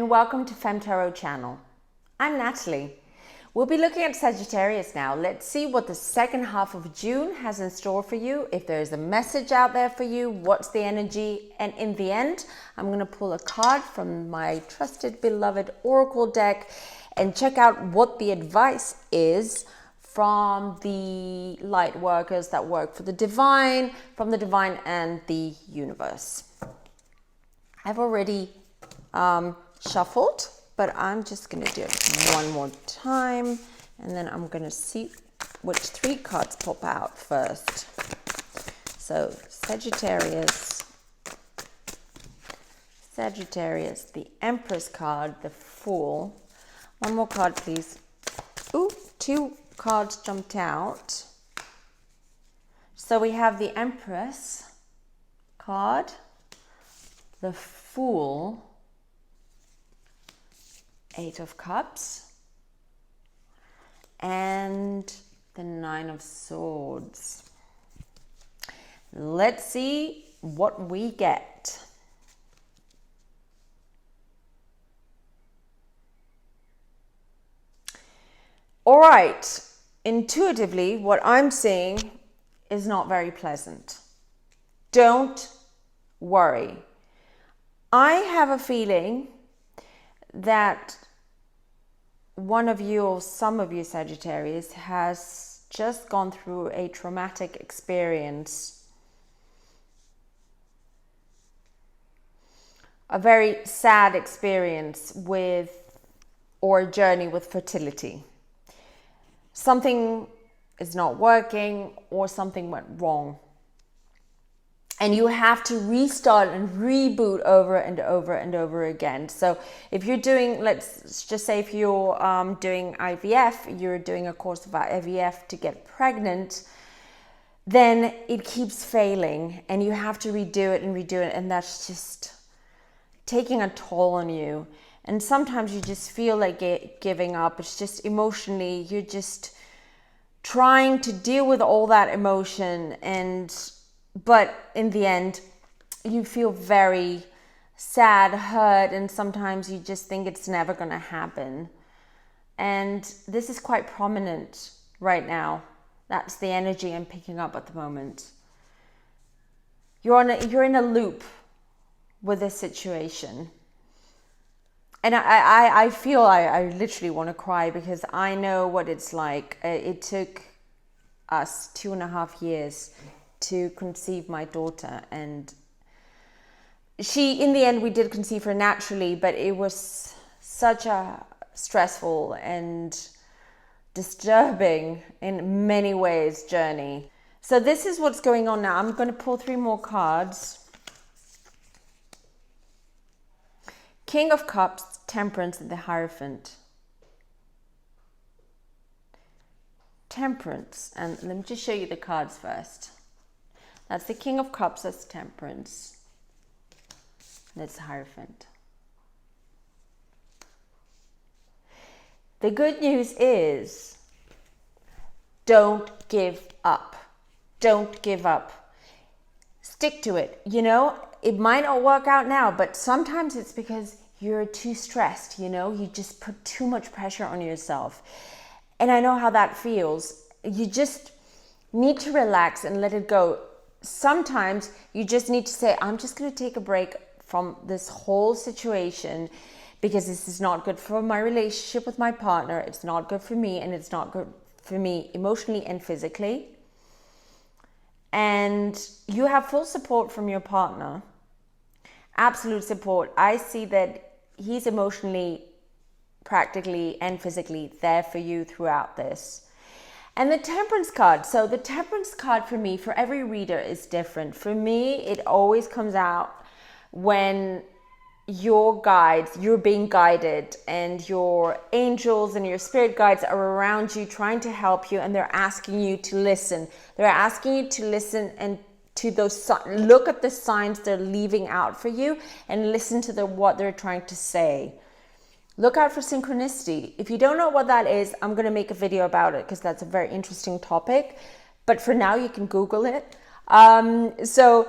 and welcome to Femme Tarot channel. I'm Natalie. We'll be looking at Sagittarius now. Let's see what the second half of June has in store for you. If there's a message out there for you, what's the energy? And in the end, I'm going to pull a card from my trusted, beloved Oracle deck and check out what the advice is from the light workers that work for the divine, from the divine and the universe. I've already shuffled, but I'm just going to do it one more time, and then I'm going to see which three cards pop out first. So Sagittarius, the Empress card, the Fool. One more card, please. Ooh, two cards jumped out. So we have the Empress card, the Fool, Eight of Cups, and the Nine of Swords. Let's see what we get. All right, intuitively, what I'm seeing is not very pleasant. Don't worry. I have a feeling that one of you or some of you Sagittarius has just gone through a traumatic experience, a very sad experience with, or a journey with fertility. Something is not working or something went wrong. And you have to restart and reboot over and over and over again. So if you're doing, let's just say if you're doing IVF, you're doing a course of IVF to get pregnant, then it keeps failing and you have to redo it. And that's just taking a toll on you. And sometimes you just feel like giving up. It's just emotionally, you're just trying to deal with all that emotion, but in the end, you feel very sad, hurt, and sometimes you just think it's never going to happen. And this is quite prominent right now. That's the energy I'm picking up at the moment. You're in a loop with this situation. And I feel I literally want to cry because I know what it's like. It took us 2.5 years to conceive my daughter, and in the end we did conceive her naturally, but it was such a stressful and disturbing in many ways journey. So this is what's going on now. I'm going to pull 3 more cards. King of Cups, Temperance, and the Hierophant. Temperance, and let me just show you the cards first. That's the King of Cups, that's Temperance. That's the Hierophant. The good news is, don't give up. Don't give up. Stick to it. You know, it might not work out now, but sometimes it's because you're too stressed, you know, you just put too much pressure on yourself. And I know how that feels. You just need to relax and let it go. Sometimes you just need to say, I'm just going to take a break from this whole situation because this is not good for my relationship with my partner. It's not good for me, and it's not good for me emotionally and physically. And you have full support from your partner. Absolute support. I see that he's emotionally, practically, and physically there for you throughout this. And the Temperance card. So the Temperance card for me, for every reader, is different. For me, it always comes out when your guides, you're being guided, and your angels and your spirit guides are around you trying to help you, and they're asking you to listen. They're asking you to listen and to those, look at the signs they're leaving out for you and listen to what they're trying to say. Look out for synchronicity. If you don't know what that is, I'm going to make a video about it because that's a very interesting topic. But for now, you can Google it. So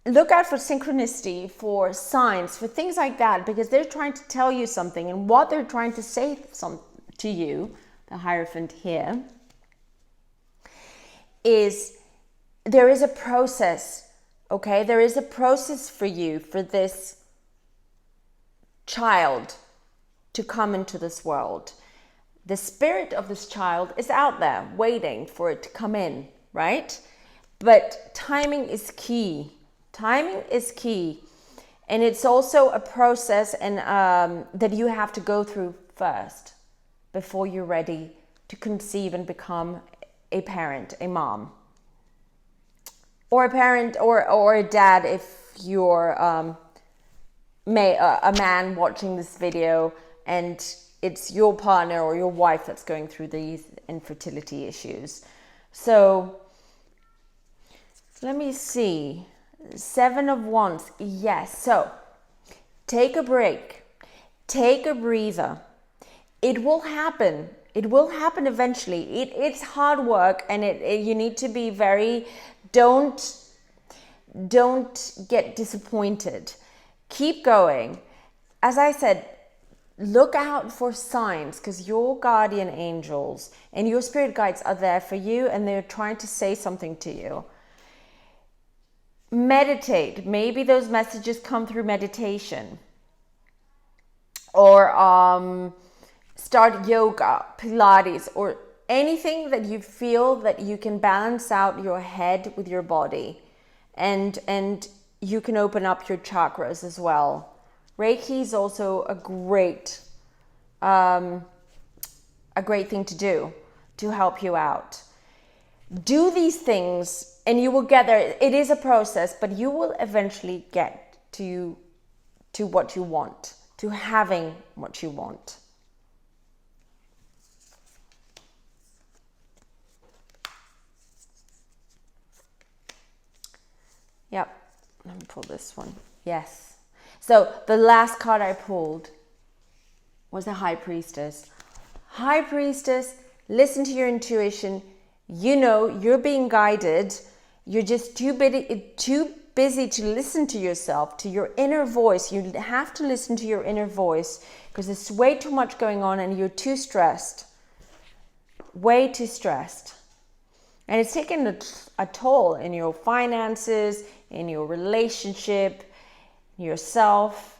look out for synchronicity, for signs, for things like that, because they're trying to tell you something, and what they're trying to say to you, the Hierophant here, is there is a process, okay? There is a process for you, for this child to come into this world. The spirit of this child is out there waiting for it to come in, right? But timing is key. Timing is key. And it's also a process and that you have to go through first before you're ready to conceive and become a parent, a mom. Or a parent or a dad if you're a man watching this video and it's your partner or your wife that's going through these infertility issues. So let me see. 7 of Wands. Yes. So take a break. Take a breather. It will happen. It will happen eventually. It's hard work, and you need to be very... Don't get disappointed. Keep going. As I said, look out for signs, because your guardian angels and your spirit guides are there for you, and they're trying to say something to you. Meditate. Maybe those messages come through meditation. Or start yoga, Pilates, or anything that you feel that you can balance out your head with your body. And you can open up your chakras as well. Reiki is also a great thing to do to help you out. Do these things and you will get there. It is a process, but you will eventually get to what you want, to having what you want. Yep, let me pull this one. Yes. So the last card I pulled was the High Priestess. High Priestess, listen to your intuition. You know you're being guided. You're just too busy to listen to yourself, to your inner voice. You have to listen to your inner voice because there's way too much going on and you're too stressed. Way too stressed. And it's taken a toll in your finances, in your relationship, yourself.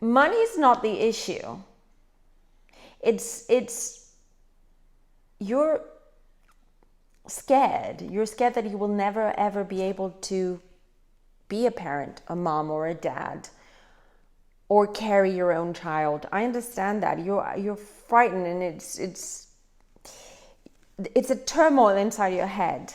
Money is not the issue. It's you're scared. You're scared that you will never ever be able to be a parent, a mom or a dad, or carry your own child. I understand that. You're frightened, and it's a turmoil inside your head.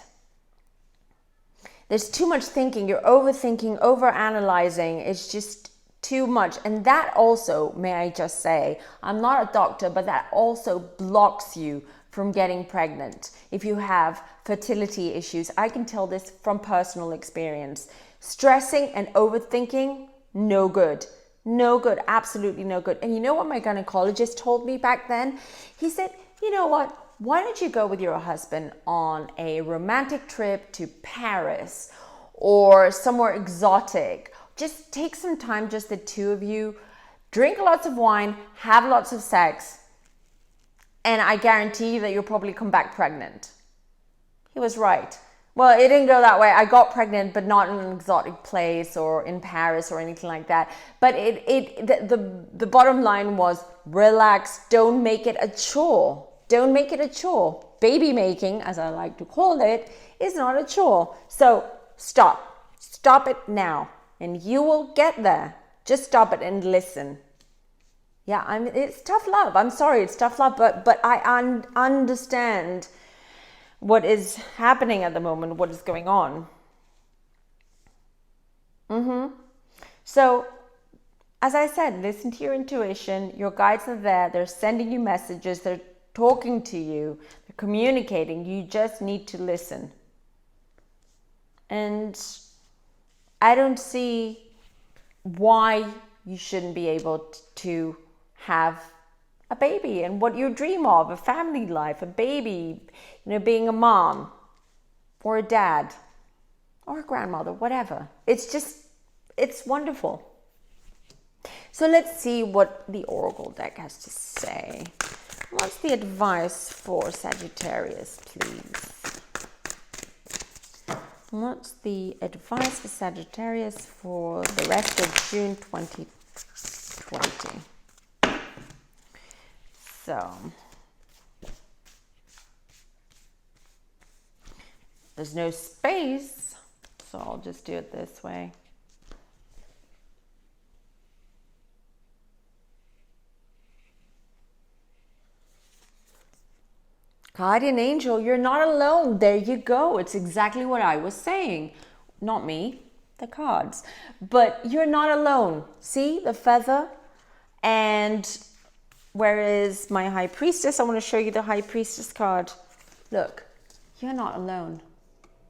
There's too much thinking. You're overthinking, overanalyzing. It's just too much. And that also, may I just say, I'm not a doctor, but that also blocks you from getting pregnant. If you have fertility issues, I can tell this from personal experience. Stressing and overthinking, no good. No good, absolutely no good. And you know what my gynecologist told me back then? He said, you know what? Why don't you go with your husband on a romantic trip to Paris or somewhere exotic? Just take some time, just the two of you, drink lots of wine, have lots of sex, and I guarantee you that you'll probably come back pregnant. He was right. Well, it didn't go that way. I got pregnant, but not in an exotic place or in Paris or anything like that. But the bottom line was relax, don't make it a chore. Don't make it a chore. Baby making, as I like to call it, is not a chore. So stop. Stop it now. And you will get there. Just stop it and listen. Yeah, it's tough love. I'm sorry, it's tough love. But I understand what is happening at the moment, what is going on. So, as I said, listen to your intuition. Your guides are there. They're sending you messages. They're talking to you, they're communicating. You just need to listen. And I don't see why you shouldn't be able to have a baby and what you dream of, a family life, a baby, being a mom or a dad or a grandmother, whatever. It's wonderful. So let's see what the Oracle deck has to say. What's the advice for Sagittarius, please? What's the advice for Sagittarius for the rest of June 2020? So, there's no space, so I'll just do it this way. Guardian angel, you're not alone. There you go. It's exactly what I was saying. Not me, the cards. But you're not alone. See the feather? And where is my high priestess? I want to show you the high priestess card. Look, you're not alone.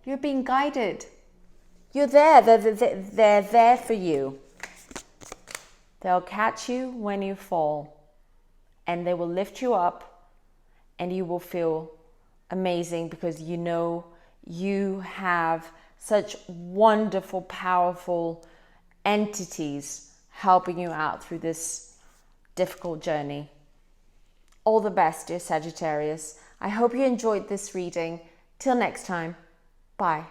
You're being guided. You're there. They're there for you. They'll catch you when you fall. And they will lift you up. And you will feel amazing because you know you have such wonderful, powerful entities helping you out through this difficult journey. All the best, dear Sagittarius. I hope you enjoyed this reading. Till next time, bye.